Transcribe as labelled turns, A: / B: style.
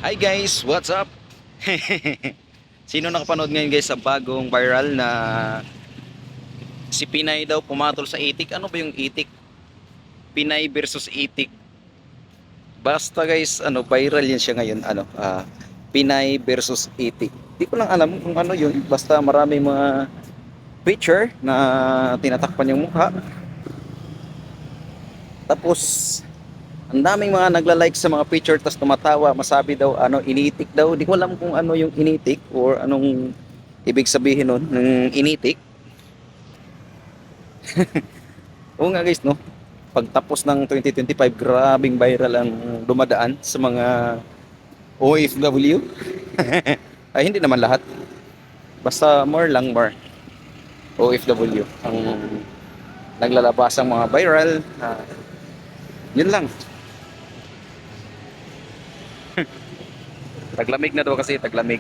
A: Hi guys, what's up? Sino nakapanood ngayon guys sa bagong viral na si Pinay daw pumatol sa itik? Ano ba yung itik? Pinay versus itik. Basta guys, viral yan siya ngayon, Pinay versus itik. Di ko lang alam kung ano yun. Basta marami mga picture na tinatakpan yung mukha. Tapos ang daming mga nagla-like sa mga picture tapos tumatawa, masabi daw initik daw. Di ko alam kung ano yung initik or anong ibig sabihin nun ng initik. Oo nga guys, no? Pagtapos ng 2025, grabing viral ang dumadaan sa mga OFW. Ay, hindi naman lahat. Basta more OFW ang naglalabas ang mga viral. Yun lang. Taglamig na daw kasi, taglamig.